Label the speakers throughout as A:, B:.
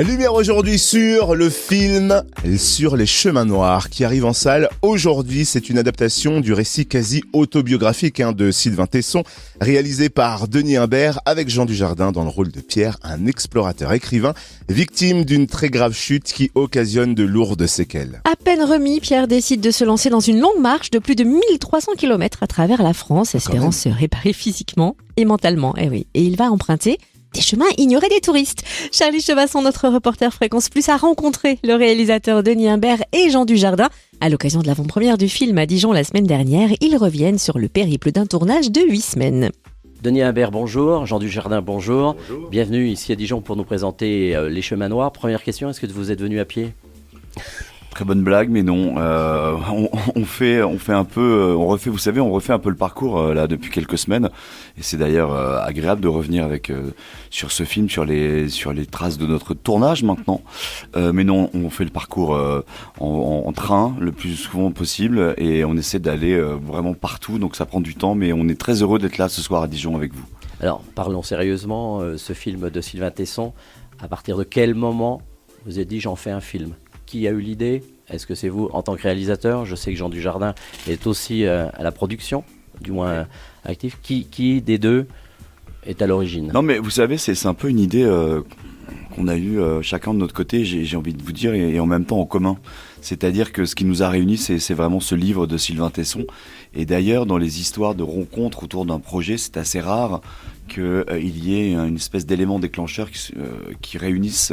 A: Lumière aujourd'hui sur le film Sur les chemins noirs qui arrive en salle aujourd'hui. C'est une adaptation du récit quasi autobiographique de Sylvain Tesson, réalisé par Denis Imbert avec Jean Dujardin dans le rôle de Pierre, un explorateur écrivain victime d'une très grave chute qui occasionne de lourdes séquelles.
B: À peine remis, Pierre décide de se lancer dans une longue marche de plus de 1300 km à travers la France, espérant se réparer physiquement et mentalement. Et il va emprunter des chemins ignorés des touristes. Charlie Chevasson, notre reporter Fréquence Plus, a rencontré le réalisateur Denis Imbert et Jean Dujardin à l'occasion de l'avant-première du film à Dijon la semaine dernière. Ils reviennent sur le périple d'un tournage de 8 semaines.
C: Denis Imbert, bonjour. Jean Dujardin, bonjour.
A: Bonjour.
C: Bienvenue ici à Dijon pour nous présenter Les Chemins Noirs. Première question, est-ce que vous êtes venu à pied ?
D: Très bonne blague, mais non. On fait un peu, on refait un peu le parcours là depuis quelques semaines, et c'est d'ailleurs agréable de revenir avec sur ce film, sur les traces de notre tournage maintenant. Mais non, on fait le parcours en train le plus souvent possible, et on essaie d'aller vraiment partout. Donc ça prend du temps, mais on est très heureux d'être là ce soir à Dijon avec vous.
C: Alors, parlons sérieusement. Ce film de Sylvain Tesson, à partir de quel moment vous avez dit j'en fais un film ? Qui a eu l'idée ? Est-ce que c'est vous en tant que réalisateur ? Je sais que Jean Dujardin est aussi à la production, du moins actif. Qui des deux est à l'origine ?
D: Non, mais vous savez, c'est un peu une idée qu'on a eue chacun de notre côté, j'ai envie de vous dire, et en même temps en commun. C'est-à-dire que ce qui nous a réunis, c'est vraiment ce livre de Sylvain Tesson. Et d'ailleurs, dans les histoires de rencontres autour d'un projet, c'est assez rare qu'il y ait une espèce d'élément déclencheur qui réunisse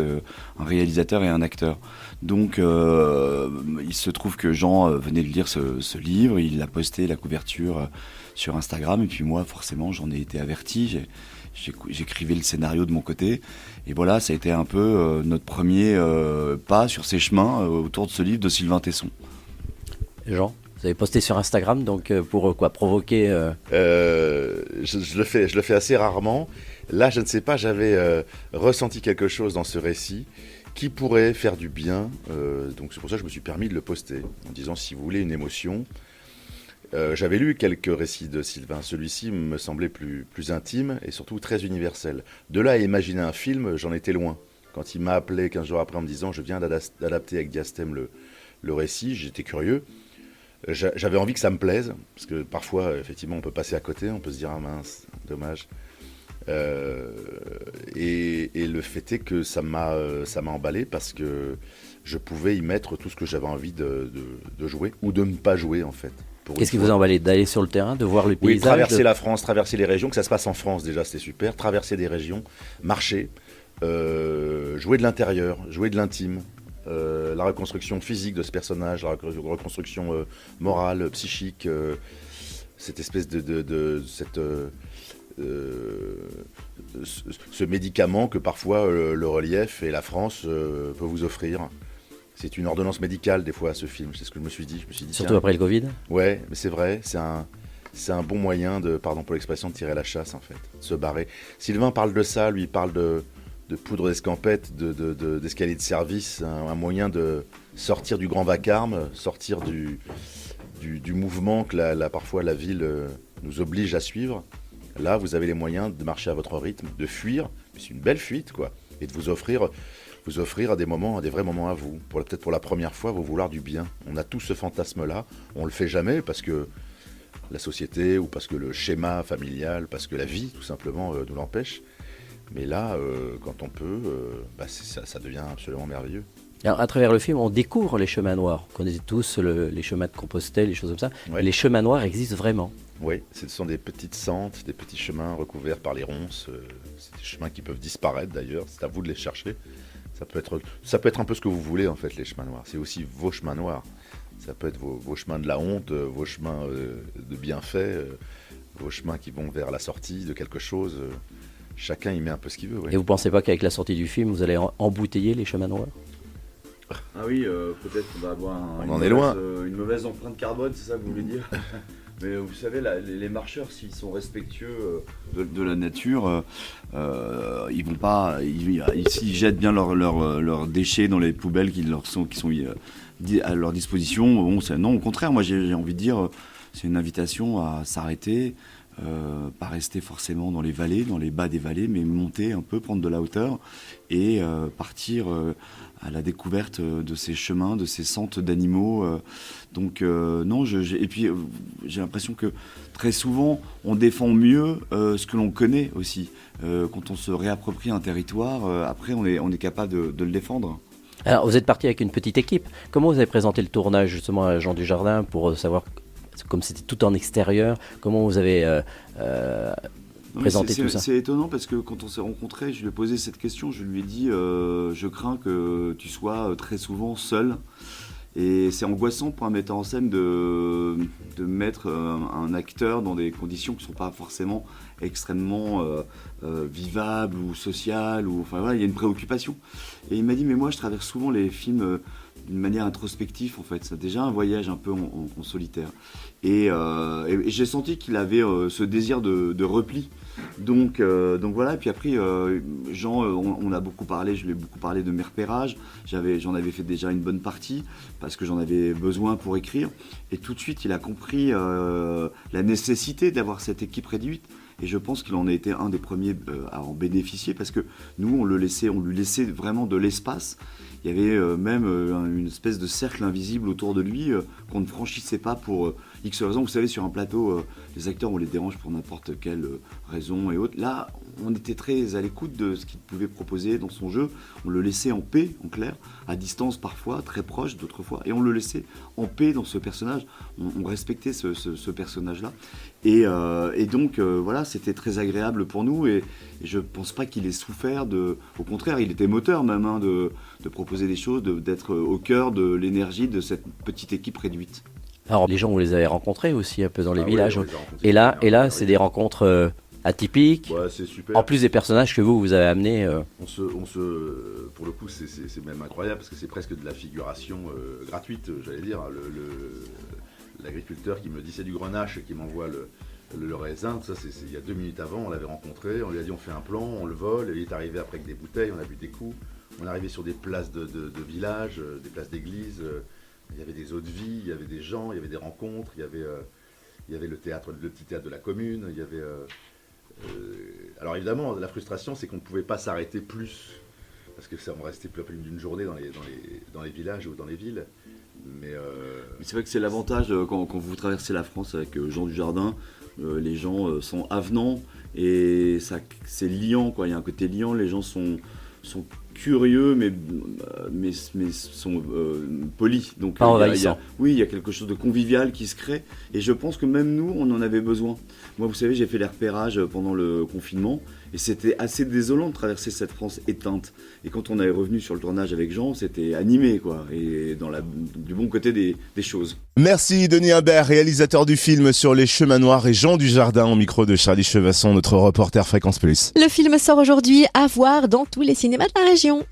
D: un réalisateur et un acteur. Donc, il se trouve que Jean venait de lire ce livre, il a posté la couverture sur Instagram, et puis moi, forcément, j'en ai été averti. J'écrivais le scénario de mon côté, et voilà, ça a été un peu notre premier pas sur ces chemins autour de ce livre de Sylvain Tesson.
C: Jean, vous avez posté sur Instagram, donc pour quoi provoquer
E: je le fais assez rarement. Là, je ne sais pas, j'avais ressenti quelque chose dans ce récit qui pourrait faire du bien. Donc c'est pour ça que je me suis permis de le poster, en disant si vous voulez une émotion. J'avais lu quelques récits de Sylvain. Celui-ci me semblait plus intime et surtout très universel. De là à imaginer un film, j'en étais loin. Quand il m'a appelé 15 jours après en me disant « Je viens d'adapter avec Diastème le récit », j'étais curieux. J'avais envie que ça me plaise, parce que parfois, effectivement, on peut passer à côté, on peut se dire « Ah mince, dommage ». Et le fait est que ça m'a emballé parce que je pouvais y mettre tout ce que j'avais envie de jouer ou de ne pas jouer en fait.
C: Qu'est-ce qui vous a emballé ? D'aller sur le terrain, de voir les paysages ?
E: Oui, traverser la France, traverser les régions, que ça se passe en France déjà, c'était super. Traverser des régions, marcher, jouer de l'intérieur, jouer de l'intime, la reconstruction physique de ce personnage, la reconstruction morale, psychique, cette espèce ce médicament que parfois le relief et la France peut vous offrir. C'est une ordonnance médicale des fois ce film, c'est ce que je me suis dit.
C: Surtout
E: tiens,
C: après le Covid ?
E: Ouais, mais c'est vrai, c'est un bon moyen de, pardon pour l'expression, de tirer la chasse en fait, de se barrer. Sylvain parle de ça, lui il parle de poudre d'escampette, d'escalier de service, un moyen de sortir du grand vacarme, sortir du mouvement que parfois la ville nous oblige à suivre. Là, vous avez les moyens de marcher à votre rythme, de fuir, c'est une belle fuite, quoi, et de vous offrir à des vrais moments à vous. Peut-être pour la première fois, vous vouloir du bien. On a tous ce fantasme-là, on le fait jamais parce que la société ou parce que le schéma familial, parce que la vie, tout simplement, nous l'empêche. Mais là, quand on peut, ça devient absolument merveilleux.
C: Alors, à travers le film, on découvre les chemins noirs. On connaît tous les chemins de Compostelle, les choses comme ça.
E: Ouais.
C: Les chemins noirs existent vraiment.
E: Oui, ce sont des petites sentes, des petits chemins recouverts par les ronces. C'est des chemins qui peuvent disparaître d'ailleurs, c'est à vous de les chercher. Ça peut être un peu ce que vous voulez en fait, les chemins noirs. C'est aussi vos chemins noirs. Ça peut être vos chemins de la honte, vos chemins de bienfait, vos chemins qui vont vers la sortie de quelque chose. Chacun y met un peu ce qu'il veut. Ouais.
C: Et vous ne pensez pas qu'avec la sortie du film, vous allez embouteiller les chemins noirs ?
D: Ah oui, peut-être qu'on va avoir une mauvaise empreinte carbone, c'est ça que vous voulez dire ? Mais vous savez, les marcheurs, s'ils sont respectueux de la nature, ils vont pas, s'ils jettent bien leurs déchets dans les poubelles qui sont à leur disposition. Bon, non, au contraire, moi j'ai envie de dire, c'est une invitation à s'arrêter, pas rester forcément dans les vallées, dans les bas des vallées, mais monter un peu, prendre de la hauteur et partir à la découverte de ces chemins, de ces sentes d'animaux. Donc non, et puis j'ai l'impression que très souvent on défend mieux ce que l'on connaît aussi. Quand on se réapproprie un territoire, après on est capable de le défendre.
C: Alors, vous êtes parti avec une petite équipe. Comment vous avez présenté le tournage justement à Jean Dujardin pour savoir, comme c'était tout en extérieur, comment vous avez présenté tout ça?
D: C'est étonnant parce que quand on s'est rencontrés, je lui ai posé cette question. Je lui ai dit je crains que tu sois très souvent seul. Et c'est angoissant pour un metteur en scène de mettre un acteur dans des conditions qui ne sont pas forcément extrêmement vivables ou sociales. Enfin voilà, il y a une préoccupation. Et il m'a dit, mais moi je traverse souvent les films d'une manière introspective en fait. C'est déjà un voyage un peu en solitaire. Et j'ai senti qu'il avait ce désir de repli. Donc voilà, et puis après Jean, on a beaucoup parlé, je lui ai beaucoup parlé de mes repérages, j'en avais fait déjà une bonne partie parce que j'en avais besoin pour écrire, et tout de suite il a compris la nécessité d'avoir cette équipe réduite, et je pense qu'il en a été un des premiers à en bénéficier parce que nous on lui laissait vraiment de l'espace. Il y avait même une espèce de cercle invisible autour de lui qu'on ne franchissait pas pour X raisons. Vous savez, sur un plateau, les acteurs, on les dérange pour n'importe quelle raison et autres. Là, on était très à l'écoute de ce qu'il pouvait proposer dans son jeu. On le laissait en paix, en clair, à distance parfois, très proche d'autres fois. Et on le laissait en paix dans ce personnage. On respectait ce personnage-là. Et donc, voilà, c'était très agréable pour nous. Et je ne pense pas qu'il ait souffert Au contraire, il était moteur même de proposer des choses, d'être au cœur de l'énergie de cette petite équipe réduite.
C: Alors, les gens, vous les avez rencontrés aussi un peu dans les
E: Ah
C: villages.
E: ouais,
C: Et là, c'est des rencontres atypiques.
E: Ouais, c'est super.
C: En plus des personnages que vous avez amenés.
E: Pour le coup, c'est même incroyable parce que c'est presque de la figuration gratuite, j'allais dire. L'agriculteur qui me dit c'est du grenache et qui m'envoie le raisin, ça c'est il y a 2 minutes avant, on l'avait rencontré, on lui a dit on fait un plan, on le vole, et il est arrivé après avec des bouteilles, on a bu des coups, on est arrivé sur des places de village, des places d'église, il y avait des eaux de vie, il y avait des gens, il y avait des rencontres, il y avait le petit théâtre de la commune, il y avait... alors évidemment, la frustration c'est qu'on ne pouvait pas s'arrêter plus, parce que on restait plus d'une journée dans les villages ou dans les villes. Mais
D: c'est vrai que c'est l'avantage quand vous traversez la France avec Jean Dujardin, les gens sont avenants et ça, c'est liant, quoi. Il y a un côté liant, les gens sont curieux mais sont polis. Donc
C: pas envahissant.
D: Oui, il y a quelque chose de convivial qui se crée et je pense que même nous on en avait besoin. Moi vous savez, j'ai fait les repérages pendant le confinement et c'était assez désolant de traverser cette France éteinte, et quand on est revenu sur le tournage avec Jean, c'était animé, quoi, et du bon côté des choses.
A: Merci Denis Imbert, réalisateur du film Sur les chemins noirs, et Jean Dujardin au micro de Charlie Chevasson, notre reporter Fréquence Plus.
B: Le film sort aujourd'hui, à voir dans tous les cinémas de la région.